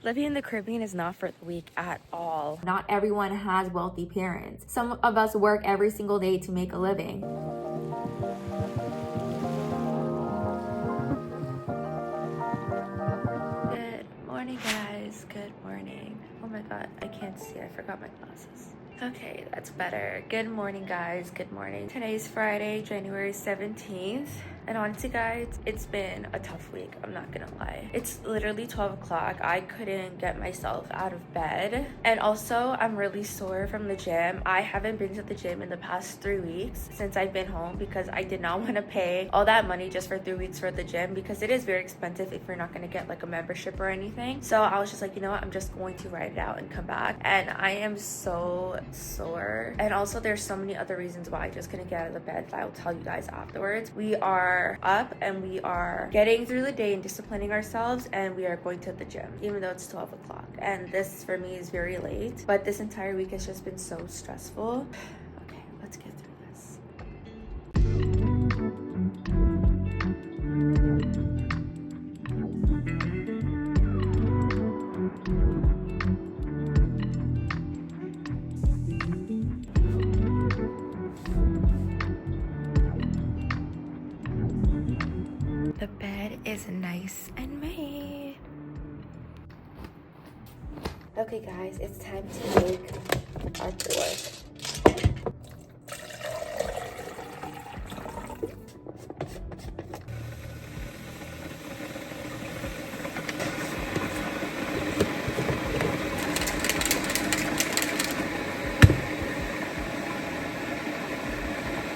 Living in the Caribbean is not for the weak at all. Not everyone has wealthy parents. Some of us work every single day to make a living. Good morning, guys. Good morning. Oh my god, I can't see. I forgot my glasses. Okay, that's better. Good morning, guys. Good morning. Today's Friday, January 17th. And honestly, guys, it's been a tough week. I'm not gonna lie. It's literally 12 o'clock. I couldn't get myself out of bed. And also, I'm really sore from the gym. I haven't been to the gym in the past 3 weeks since I've been home because I did not want to pay all that money just for 3 weeks for the gym because it is very expensive if you're not gonna get like a membership or anything. So I was just like, you know what? I'm just going to ride it out and come back. And I am so sore. And also, there's so many other reasons why I just couldn't get out of the bed that I will tell you guys afterwards. We are up and we are getting through the day and disciplining ourselves, and we are going to the gym even though it's 12 o'clock, and this for me is very late, but this entire week has just been so stressful. Okay, let's get through this. The bed is nice and made. Okay guys, it's time to make our pork.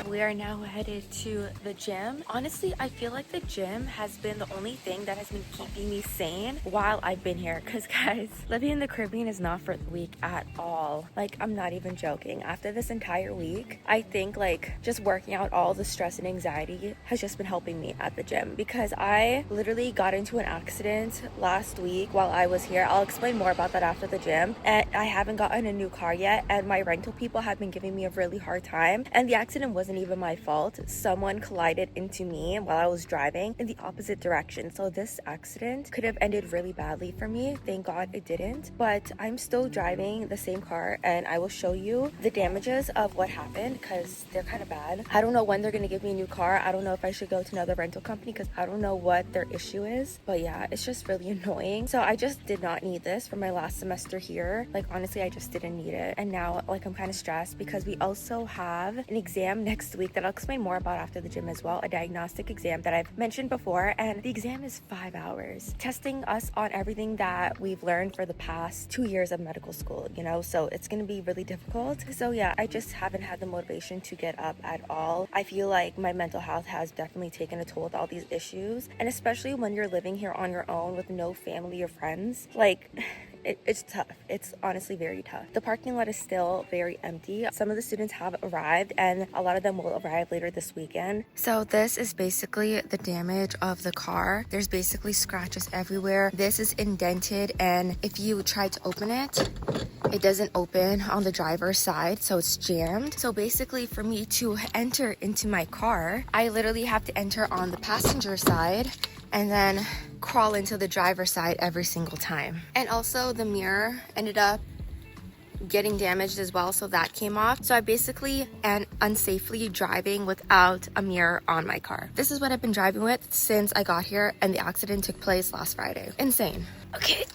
We are now headed to the gym. Honestly, I feel like the gym has been the only thing that has been keeping me sane while I've been here. Because guys, living in the Caribbean is not for the weak at all. Like, I'm not even joking. After this entire week, I think like just working out all the stress and anxiety has just been helping me at the gym, because I literally got into an accident last week while I was here. I'll explain more about that after the gym. And I haven't gotten a new car yet, and my rental people have been giving me a really hard time, and the accident wasn't even my fault. Someone collided into me while I was driving in the opposite direction. So this accident could have ended really badly for me. Thank God it didn't. But I'm still driving the same car, and I will show you the damages of what happened because they're kind of bad. I don't know when they're going to give me a new car. I don't know if I should go to another rental company because I don't know what their issue is. But yeah, it's just really annoying. So I just did not need this for my last semester here. Like, honestly, I just didn't need it. And now like I'm kind of stressed because we also have an exam next week that I'll explain more about after the gym as well, a diagnostic exam that I've mentioned before, and the exam is 5 hours, testing us on everything that we've learned for the past 2 years of medical school, you know, so it's going to be really difficult. So yeah, I just haven't had the motivation to get up at all. I feel like my mental health has definitely taken a toll with all these issues, and especially when you're living here on your own with no family or friends, like it's tough. It's honestly very tough. The parking lot is still very empty. Some of the students have arrived, and a lot of them will arrive later this weekend. So this is basically the damage of the car. There's basically scratches everywhere. This is indented, and if you try to open it, it doesn't open on the driver's side, so it's jammed. So basically, for me to enter into my car, I literally have to enter on the passenger side and then crawl into the driver's side every single time. And also the mirror ended up getting damaged as well, so that came off. So I basically am unsafely driving without a mirror on my car. This is what I've been driving with since I got here, and the accident took place last Friday. Insane. Okay.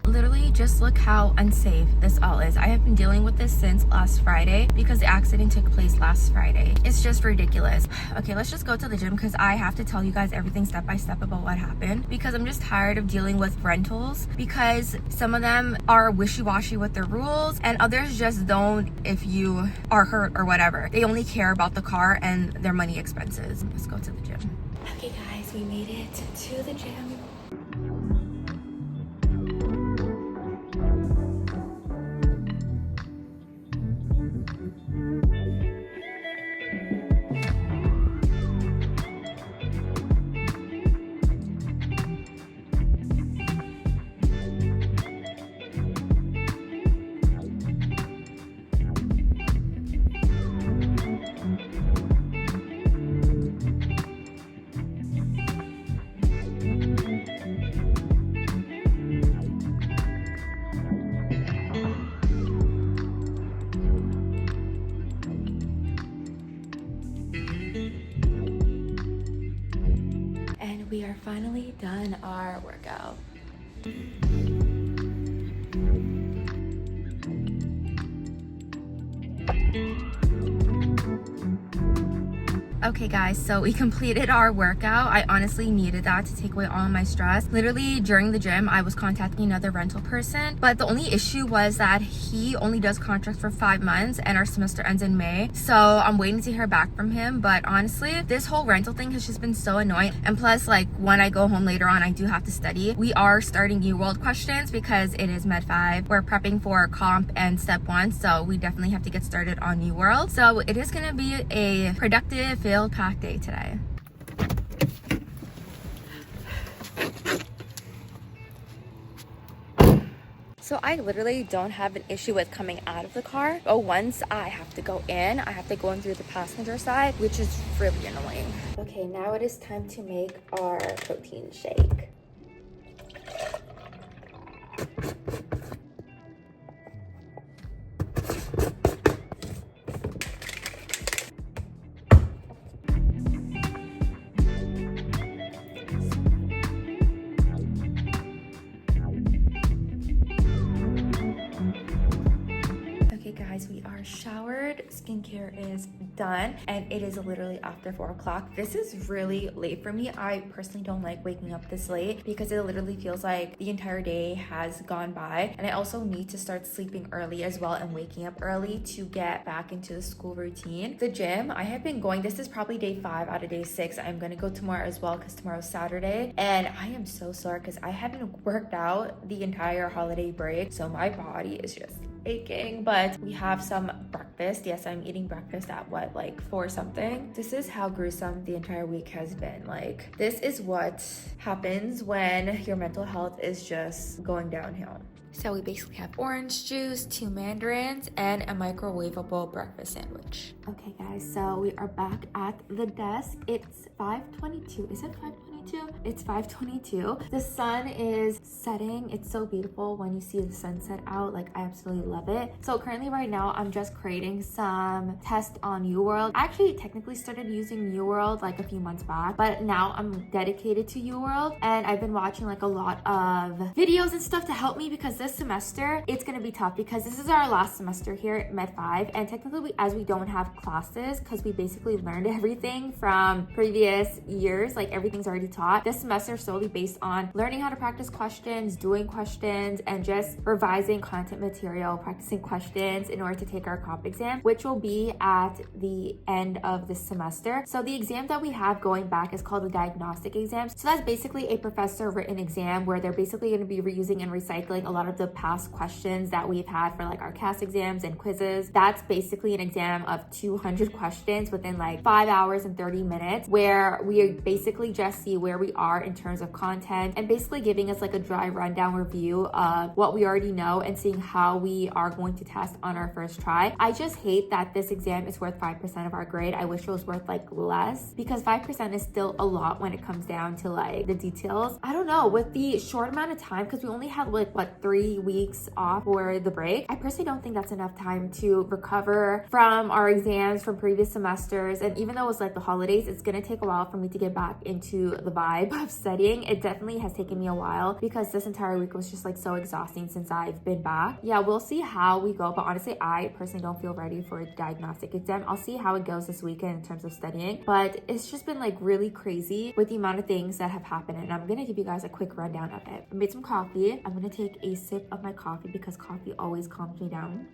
Literally, just look how unsafe this all is. I have been dealing with this since last Friday because the accident took place last Friday. It's just ridiculous. Okay, let's just go to the gym because I have to tell you guys everything step by step about what happened, because I'm just tired of dealing with rentals because some of them are wishy-washy with their rules and others just don't if you are hurt or whatever. They only care about the car and their money expenses. Let's go to the gym. Okay guys, we made it to the gym. finally done our workout. Okay guys, so we completed our workout. I honestly needed that to take away all of my stress. Literally during the gym, I was contacting another rental person, but the only issue was that he only does contracts for 5 months and our semester ends in May. So I'm waiting to hear back from him. But honestly, this whole rental thing has just been so annoying. And plus, like when I go home later on, I do have to study. We are starting U World questions because it is Med 5. We're prepping for comp and step 1, so we definitely have to get started on U World. So it is gonna be a productive, packed day today. So I literally don't have an issue with coming out of the car, but once I have to go in, I have to go in through the passenger side, which is really annoying. Okay, now it is time to make our protein shake. Guys, we are showered, skincare is done, and it is literally after 4 o'clock. This is really late for me. I personally don't like waking up this late because it literally feels like the entire day has gone by, and I also need to start sleeping early as well and waking up early to get back into the school routine. The gym, I have been going, this is probably day 5 out of day 6. I'm gonna go tomorrow as well because tomorrow's Saturday, and I am so sore because I haven't worked out the entire holiday break, so my body is just aching. But we have some breakfast. Yes, I'm eating breakfast at what, like 4 something. This is how gruesome the entire week has been. Like, this is what happens when your mental health is just going downhill. So we basically have orange juice, 2 mandarins, and a microwavable breakfast sandwich. Okay guys, so we are back at the desk. It's 5:22. Is it 5:22? It's 5:22. The sun is setting. It's so beautiful when you see the sunset out. Like, I absolutely love it. So currently right now, I'm just creating some tests on UWorld. I actually technically started using UWorld like a few months back, but now I'm dedicated to UWorld, and I've been watching like a lot of videos and stuff to help me because this semester it's gonna be tough because this is our last semester here at Med 5, and technically as we don't have classes because we basically learned everything from previous years, like everything's already taught. This semester is solely based on learning how to practice questions, doing questions, and just revising content material, practicing questions in order to take our comp exam, which will be at the end of this semester. So the exam that we have going back is called the diagnostic exam. So that's basically a professor written exam where they're basically going to be reusing and recycling a lot of the past questions that we've had for like our CAS exams and quizzes. That's basically an exam of 200 questions within like 5 hours and 30 minutes, where we basically just see where we are in terms of content and basically giving us like a dry rundown review of what we already know and seeing how we are going to test on our first try. I just hate that this exam is worth 5% of our grade. I wish it was worth like less, because 5% is still a lot when it comes down to like the details. I don't know, with the short amount of time, because we only had like what, 3 weeks off for the break, I personally don't think that's enough time to recover from our exams from previous semesters. And even though it's like the holidays, it's gonna take a while for me to get back into the vibe of studying. It definitely has taken me a while because this entire week was just like so exhausting since I've been back. Yeah, we'll see how we go, but honestly I personally don't feel ready for a diagnostic exam. I'll see how it goes this weekend in terms of studying, but it's just been like really crazy with the amount of things that have happened, and I'm gonna give you guys a quick rundown of it. I made some coffee. I'm gonna take a sip of my coffee because coffee always calms me down.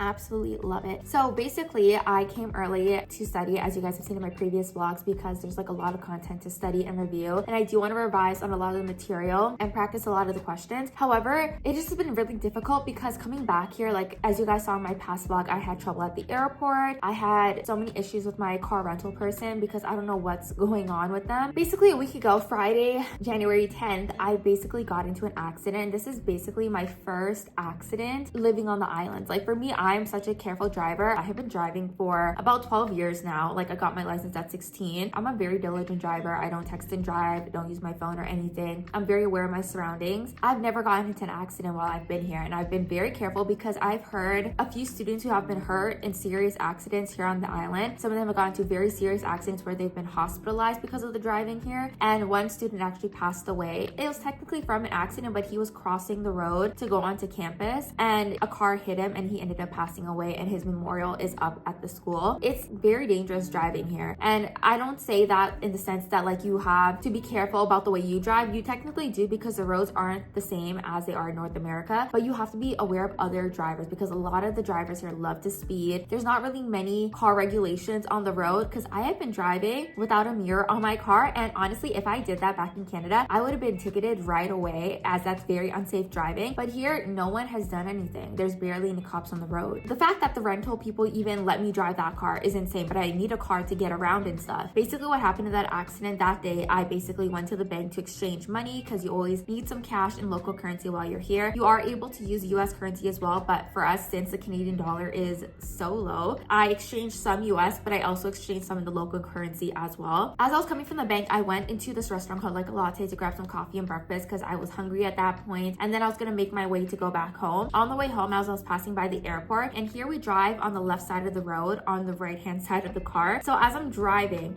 Absolutely love it. So basically I came early to study, as you guys have seen in my previous vlogs, because there's like a lot of content to study and review, and I do want to revise on a lot of the material and practice a lot of the questions. However, it just has been really difficult because coming back here, like as you guys saw in my past vlog, I had trouble at the airport. I had so many issues with my car rental person because I don't know what's going on with them. Basically a week ago, Friday, January 10th, I basically got into an accident. This is basically my first accident living on the islands. Like for me, I'm such a careful driver. I have been driving for about 12 years now. Like, I got my license at 16. I'm a very diligent driver. I don't text and drive, don't use my phone or anything. I'm very aware of my surroundings. I've never gotten into an accident while I've been here, and I've been very careful because I've heard a few students who have been hurt in serious accidents here on the island. Some of them have gotten into very serious accidents where they've been hospitalized because of the driving here, and one student actually passed away. It was technically from an accident, but he was crossing the road to go onto campus and a car hit him and he ended up passing away, and his memorial is up at the school. It's very dangerous driving here, and I don't say that in the sense that like you have to be careful about the way you drive. You technically do, because the roads aren't the same as they are in North America, but you have to be aware of other drivers because a lot of the drivers here love to speed. There's not really many car regulations on the road, because I have been driving without a mirror on my car, and honestly, if I did that back in Canada, I would have been ticketed right away, as that's very unsafe driving. But here, no one has done anything. There's barely any cops on the road. The fact that the rental people even let me drive that car is insane, but I need a car to get around and stuff. Basically, what happened in that accident that day, I basically went to the bank to exchange money, because you always need some cash in local currency while you're here. You are able to use US currency as well, but for us, since the Canadian dollar is so low, I exchanged some US, but I also exchanged some in the local currency as well. As I was coming from the bank, I went into this restaurant called Like a Latte to grab some coffee and breakfast because I was hungry at that point, and then I was gonna make my way to go back home. On the way home, as I was passing by the airport, and here we drive on the left side of the road, on the right hand side of the car. So as I'm driving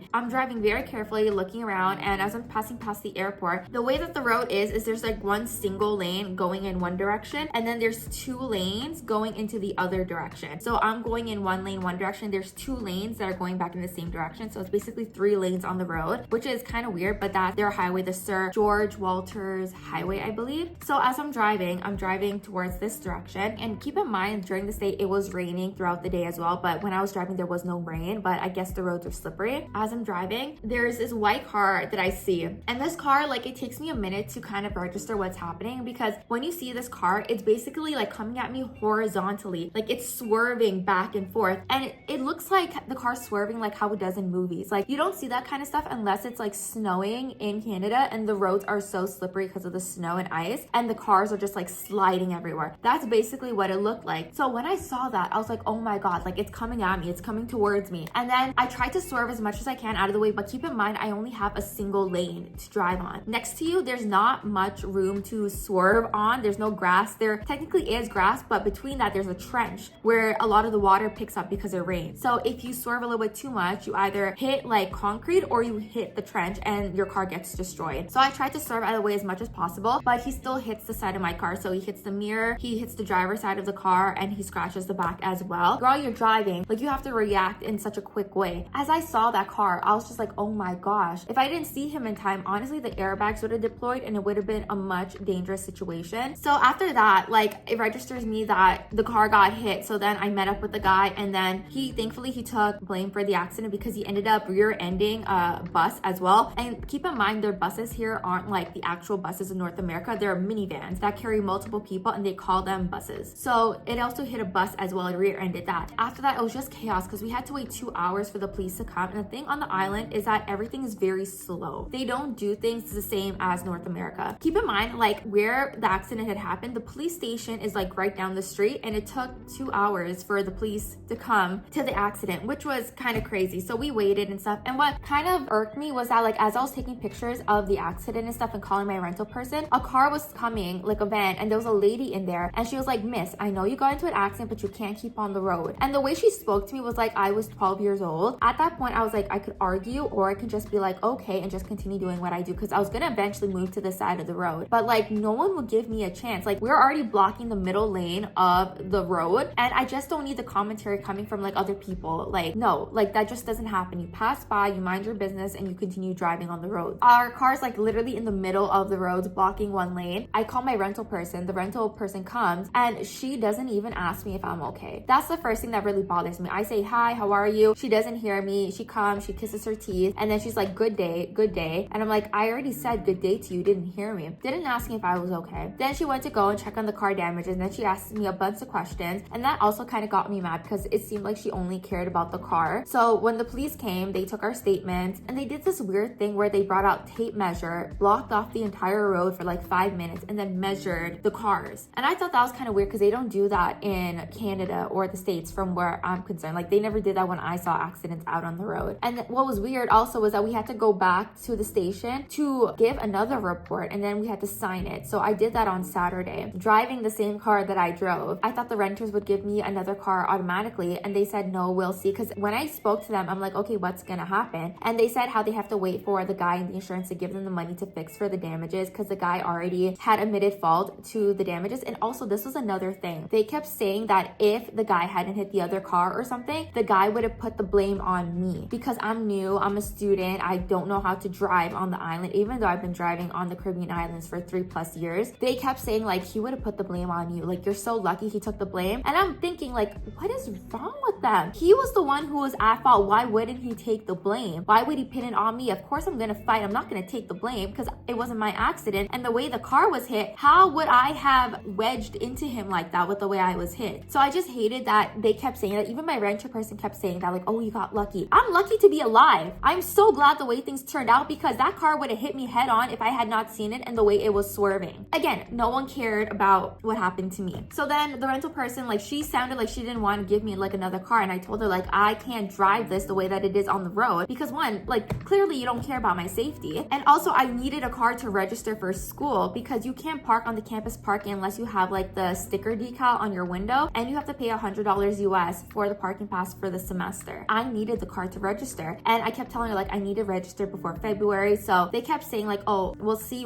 very carefully, looking around, and as I'm passing past the airport, the way that the road is there's like one single lane going in one direction, and then there's two lanes going into the other direction. So I'm going in one lane, one direction. There's two lanes that are going back in the same direction. So it's basically 3 lanes on the road, which is kind of weird, but that's their highway, the Sir George Walters Highway, I believe. So as I'm driving towards this direction, and keep in mind, during this day, it was raining throughout the day as well, but when I was driving, there was no rain, but I guess the roads are slippery. As I'm driving, there's this white car that I see, and this car, like, it takes me a minute to kind of register what's happening, because when you see this car, it's basically like coming at me horizontally, like it's swerving back and forth, and it looks like the car's swerving like how it does in movies. Like, you don't see that kind of stuff unless it's like snowing in Canada and the roads are so slippery because of the snow and ice, and the cars are just like sliding everywhere. That's basically what it looked like. So when I saw that, I was like, oh my god, like, it's coming at me, it's coming towards me. And then I tried to swerve as much as I can out of the way, but keep in mind, I only have a single lane to drive on. Next to you, there's not much room to swerve on. There's no grass. There technically is grass, but between that, there's a trench where a lot of the water picks up because it rains. So if you swerve a little bit too much, you either hit like concrete or you hit the trench and your car gets destroyed. So I tried to swerve out of the way as much as possible, but he still hits the side of my car. So he hits the mirror, he hits the driver's side of the car, and he scratches the back as well. While you're driving, like, you have to react in such a quick way. As I saw that car, I was just like, oh my gosh. If I didn't see him in time, honestly, the airbags would have deployed and it would have been a much dangerous situation. So after that, like, it registers me that the car got hit. So then I met up with the guy, and then thankfully he took blame for the accident because he ended up rear-ending a bus as well. And keep in mind, their buses here aren't like the actual buses in North America. They're minivans that carry multiple people and they call them buses. So it also hit a bus as well and rear-ended that. After that, it was just chaos because we had to wait 2 hours for the police to come. And the thing on the island is that everything is very slow. They don't do things the same as North America. Keep in mind, like, where the accident had happened, the police station is like right down the street, and it took 2 hours for the police to come to the accident, which was kind of crazy. So we waited and stuff. And what kind of irked me was that, like, as I was taking pictures of the accident and stuff and calling my rental person, a car was coming, like a van, and there was a lady in there, and she was like, miss, I know you got into an accident, but you can't keep on the road. And the way she spoke to me was like I was 12 years old. At that point, I was like, I could argue, or I could just be like, okay, and just continue doing what I do, because I was gonna eventually move to the side of the road. But like, no one would give me a chance. Like, we're already blocking the middle lane of the road, and I just don't need the commentary coming from like other people. Like, no, like, that just doesn't happen. You pass by, you mind your business, and you continue driving on the road. Our car's like literally in the middle of the roads, blocking one lane. I call my rental person, the rental person comes, and she doesn't even ask me if I'm okay. That's the first thing that really bothers me. I say, hi, how are you? She doesn't hear me. She comes, she kisses her teeth, and then she's like, good day, good day. And I'm like, I already said good day to you, didn't hear me. Didn't ask me if I was okay. Then she went to go and check on the car damages, and then she asked me a bunch of questions, and that also kind of got me mad because it seemed like she only cared about the car. So when the police came, they took our statements, and they did this weird thing where they brought out tape measure, blocked off the entire road for like 5 minutes, and then measured the cars. And I thought that was kind of weird because they don't do that in in Canada or the States from where I'm concerned. Like they never did that when I saw accidents out on the road. And what was weird also was that we had to go back to the station to give another report, and then we had to sign it. So I did that on Saturday, driving the same car that I drove. I thought the renters would give me another car automatically, and they said no, we'll see. Because when I spoke to them, I'm like, okay, what's gonna happen? And they said how they have to wait for the guy in the insurance to give them the money to fix for the damages, because the guy already had admitted fault to the damages. And also, this was another thing, they kept saying that if the guy hadn't hit the other car or something, the guy would have put the blame on me because I'm new, I'm a student, I don't know how to drive on the island, even though I've been driving on the Caribbean islands for 3+ years. They kept saying like he would have put the blame on you, like you're so lucky he took the blame. And I'm thinking like, what is wrong with them? He was the one who was at fault. Why wouldn't he take the blame? Why would he pin it on me? Of course I'm gonna fight. I'm not gonna take the blame because it wasn't my accident. And the way the car was hit, how would I have wedged into him like that with the way I was hit? So I just hated that they kept saying that. Even my renter person kept saying that, like, oh, you got lucky. I'm lucky to be alive. I'm so glad the way things turned out, because that car would have hit me head on if I had not seen it and the way it was swerving. Again, no one cared about what happened to me. So then the rental person, like, she sounded like she didn't want to give me like another car, and I told her like, I can't drive this the way that it is on the road, because one, like, clearly you don't care about my safety, and also I needed a car to register for school, because you can't park on the campus parking unless you have like the sticker decal on your window, and you have to pay $100 US for the parking pass for the semester. I needed the car to register, and I kept telling her like I need to register before February. So they kept saying like, oh, we'll see.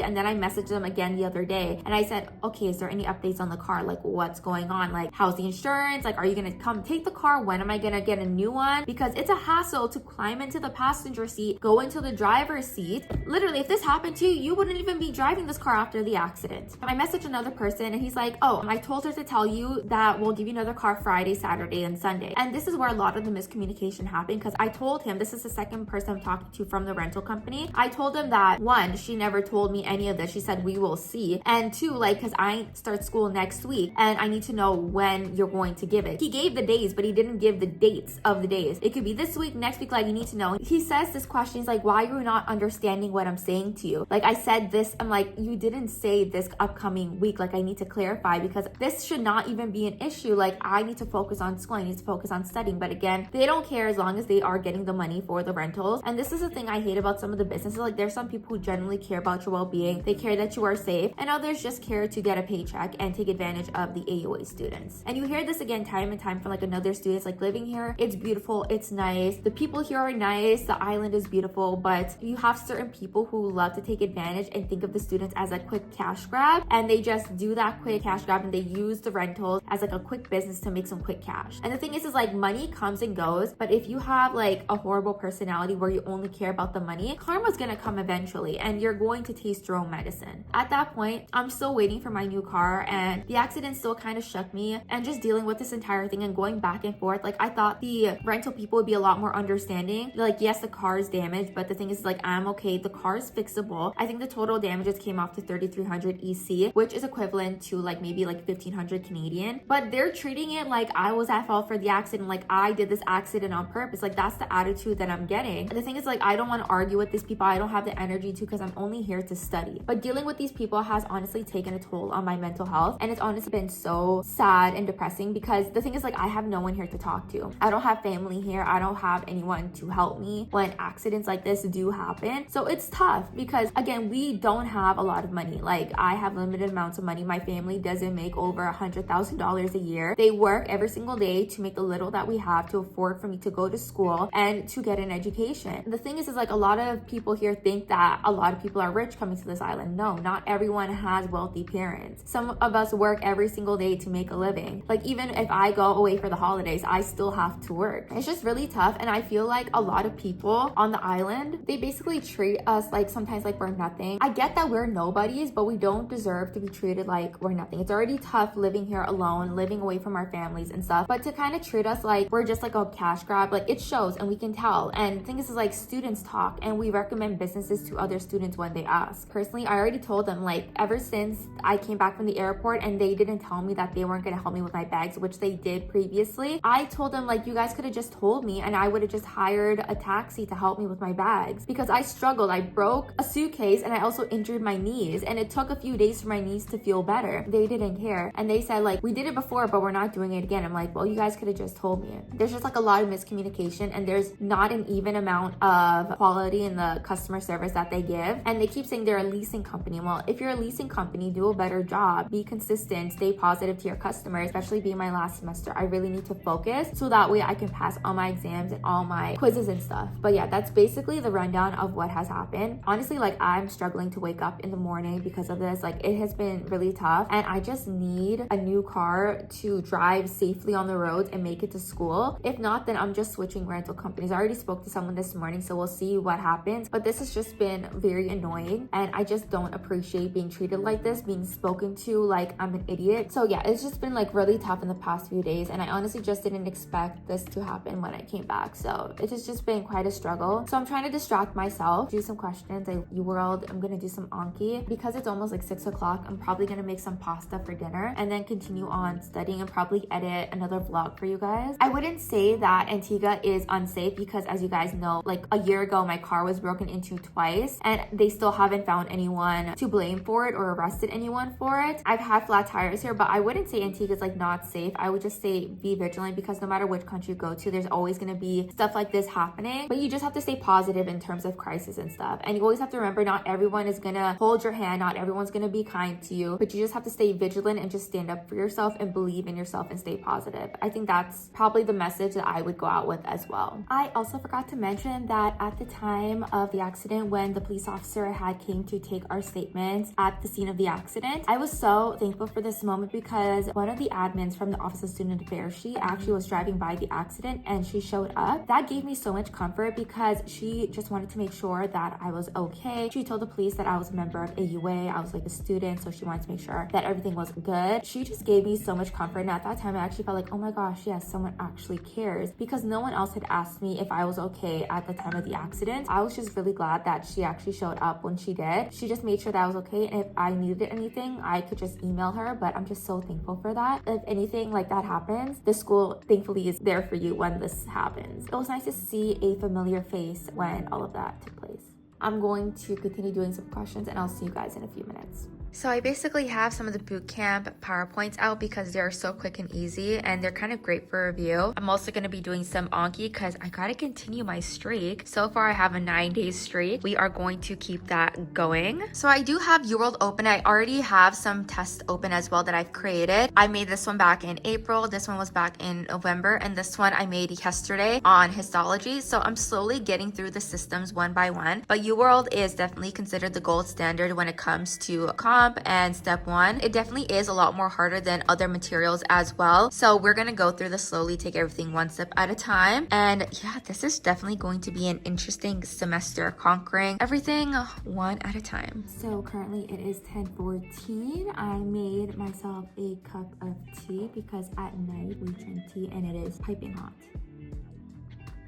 And then I messaged them again the other day, and I said, okay, is there any updates on the car? Like, what's going on? Like, how's the insurance? Like, are you gonna come take the car? When am I gonna get a new one? Because it's a hassle to climb into the passenger seat, go into the driver's seat. Literally, if this happened to you, you wouldn't even be driving this car after the accident. I messaged another person, and he's like, oh, I told her to tell you that we'll give you another car Friday, Saturday, and Sunday. And this is where a lot of the miscommunication happened, because I told him, this is the second person I'm talking to from the rental company. I told him that one, she never told me any of this. She said, we will see. And two, like, because I start school next week and I need to know when you're going to give it. He gave the days, but he didn't give the dates of the days. It could be this week, next week, like, you need to know. He says this question, he's like, why are you not understanding what I'm saying to you? Like, I said this, I'm like, you didn't say this upcoming week. Like, I need to clarify, because this should not even be an issue. Like, I need to focus on school, I need to focus on studying. But again, they don't care as long as they are getting the money for the rentals. And this is the thing I hate about some of the businesses. Like, there's some people who genuinely care about your well-being, they care that you are safe, and others just care to get a paycheck and take advantage of the AUA students. And you hear this again time and time from like another students, like, living here, it's beautiful, it's nice, the people here are nice, the island is beautiful, but you have certain people who love to take advantage and think of the students as a quick cash grab, and they just do that quick cash grab and they use the rentals as like a quick business to make some quick cash. And the thing is like, money comes and goes, but if you have like a horrible personality where you only care about the money, karma's gonna come eventually, and you're going to taste your own medicine. At that point, I'm still waiting for my new car, and the accident still kind of shook me, and just dealing with this entire thing and going back and forth, like, I thought the rental people would be a lot more understanding. Like, yes, the car is damaged, but the thing is like, I'm okay, the car is fixable. I think the total damages came off to 3,300 EC, which is equivalent to like maybe like 1,500 Canadian, but they're treating it like I was at fault for the accident, like I did this accident on purpose. Like, that's the attitude that I'm getting. And the thing is like, I don't want to argue with these people, I don't have the energy to, because I'm only here to study. But dealing with these people has honestly taken a toll on my mental health, and it's honestly been so sad and depressing, because the thing is like, I have no one here to talk to. I don't have family here, I don't have anyone to help me when accidents like this do happen. So it's tough, because again, we don't have a lot of money. Like, I have limited amounts of money. My family doesn't make over $100,000 a year. They work every single day to make the little that we have to afford for me to go to school and to get an education. The thing is like, a lot of people here think that a lot of people are rich coming to this island. No, not everyone has wealthy parents. Some of us work every single day to make a living. Like, even if I go away for the holidays, I still have to work. It's just really tough, and I feel like a lot of people on the island, they basically treat us like sometimes like we're nothing. I get that we're nobodies, but we don't deserve to be treated like we're nothing. It's already tough living here alone, living away from our families and stuff, but to kind of treat us like we're just like a cash grab, like, it shows and we can tell. And the thing is like, students talk, and we recommend businesses to other students when they ask. Personally, I already told them, like, ever since I came back from the airport and they didn't tell me that they weren't going to help me with my bags, which they did previously, I told them, like, you guys could have just told me and I would have just hired a taxi to help me with my bags, because I struggled. I broke a suitcase and I also injured my knees, and it took a few days for my knees to feel better. They didn't care, and they said, like, like, we did it before, but we're not doing it again. I'm like, well, you guys could have just told me. There's just like a lot of miscommunication, and there's not an even amount of quality in the customer service that they give. And they keep saying they're a leasing company. Well, if you're a leasing company, do a better job, be consistent, stay positive to your customers. Especially being my last semester, I really need to focus so that way I can pass all my exams and all my quizzes and stuff. But yeah, that's basically the rundown of what has happened. Honestly, like, I'm struggling to wake up in the morning because of this. Like, it has been really tough, and I just need a new car to drive safely on the roads and make it to school. If not, then I'm just switching rental companies. I already spoke to someone this morning, so we'll see what happens. But this has just been very annoying, and I just don't appreciate being treated like this, being spoken to like I'm an idiot. So yeah, it's just been like really tough in the past few days, and I honestly just didn't expect this to happen when I came back. So it has just been quite a struggle. So I'm trying to distract myself, do some questions, UWorld. I'm gonna do some Anki because it's almost like 6 o'clock. I'm probably gonna make some pasta for dinner and then continue on studying and probably edit another vlog for you guys. I wouldn't say that Antigua is unsafe because, as you guys know, like a year ago my car was broken into twice and they still haven't found anyone to blame for it or arrested anyone for it. I've had flat tires here, but I wouldn't say Antigua is like not safe. I would just say be vigilant, because no matter which country you go to, there's always going to be stuff like this happening. But you just have to stay positive in terms of crisis and stuff. And you always have to remember, not everyone is going to hold your hand, not everyone's going to be kind to you, but you just have to stay vigilant and just stand up for yourself and believe in yourself and stay positive. I think that's probably the message that I would go out with as well. I also forgot to mention that at the time of the accident, when the police officer had came to take our statements at the scene of the accident, I was so thankful for this moment because one of the admins from the Office of Student Affairs, she actually was driving by the accident and she showed up. That gave me so much comfort because she just wanted to make sure that I was okay. She told the police that I was a member of AUA, I was like a student, so she wanted to make sure that everything was good. She just gave me so much comfort, and at that time I actually felt like, oh my gosh, yes, someone actually cares, because no one else had asked me if I was okay at the time of the accident. I was just really glad that she actually showed up when she did. She just made sure that I was okay, and if I needed anything, I could just email her. But I'm just so thankful for that. If anything like that happens, the school thankfully is there for you when this happens. It was nice to see a familiar face when all of that took place. I'm going to continue doing some questions, and I'll see you guys in a few minutes. So I basically have some of the boot camp PowerPoints out because they're so quick and easy and they're kind of great for review. I'm also going to be doing some Anki because I got to continue my streak. So far I have a 9-day streak. We are going to keep that going. So I do have UWorld open. I already have some tests open as well that I've created. I made this one back in April. This one was back in November. And this one I made yesterday on histology. So I'm slowly getting through the systems one by one. But UWorld is definitely considered the gold standard when it comes to comp and step one. It definitely is a lot more harder than other materials as well. So we're gonna go through this slowly, take everything one step at a time. And yeah, this is definitely going to be an interesting semester, conquering everything one at a time. So currently it is 10:14. I made myself a cup of tea because at night we drink tea and it is piping hot.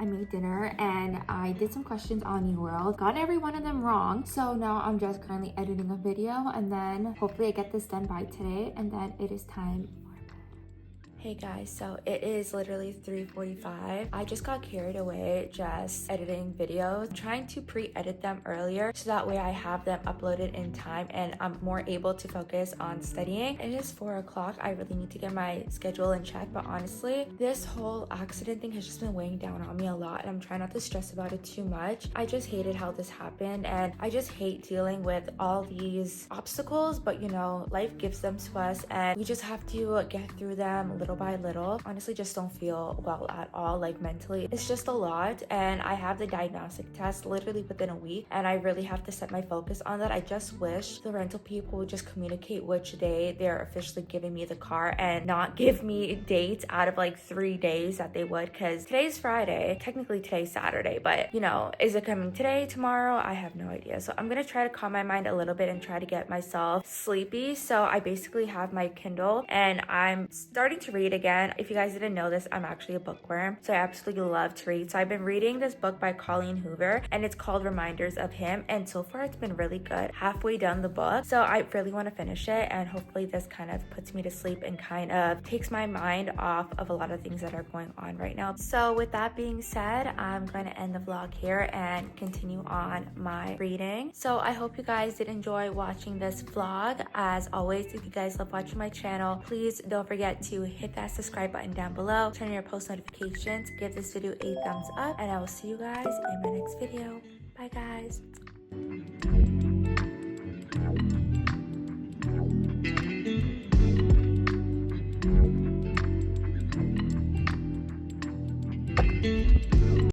I made dinner and I did some questions on UWorld. Got every one of them wrong. So now I'm just currently editing a video, and then hopefully I get this done by today, and then it is time. Hey guys, so it is literally 3:45. I just got carried away just editing videos, trying to pre-edit them earlier so that way I have them uploaded in time and I'm more able to focus on studying. It is 4 o'clock. I really need to get my schedule in check, but honestly, this whole accident thing has just been weighing down on me a lot and I'm trying not to stress about it too much. I just hated how this happened and I just hate dealing with all these obstacles, but you know, life gives them to us and we just have to get through them little by little. Honestly, just don't feel well at all, like mentally. It's just a lot, and I have the diagnostic test literally within a week, and I really have to set my focus on that. I just wish the rental people would just communicate which day they're officially giving me the car and not give me dates out of like 3 days that they would, because today's Friday, technically today's Saturday, but you know, is it coming today, tomorrow? I have no idea. So I'm gonna try to calm my mind a little bit and try to get myself sleepy. So I basically have my Kindle and I'm starting to read read again. If you guys didn't know this, I'm actually a bookworm, so I absolutely love to read. So I've been reading this book by Colleen Hoover, and it's called Reminders of Him, and so far it's been really good. Halfway done the book, so I really want to finish it, and hopefully this kind of puts me to sleep and kind of takes my mind off of a lot of things that are going on right now. So with that being said, I'm going to end the vlog here and continue on my reading. So I hope you guys did enjoy watching this vlog. As always, if you guys love watching my channel, please don't forget to hit that subscribe button down below, turn on your post notifications, give this video a thumbs up, and I will see you guys in my next video. Bye guys.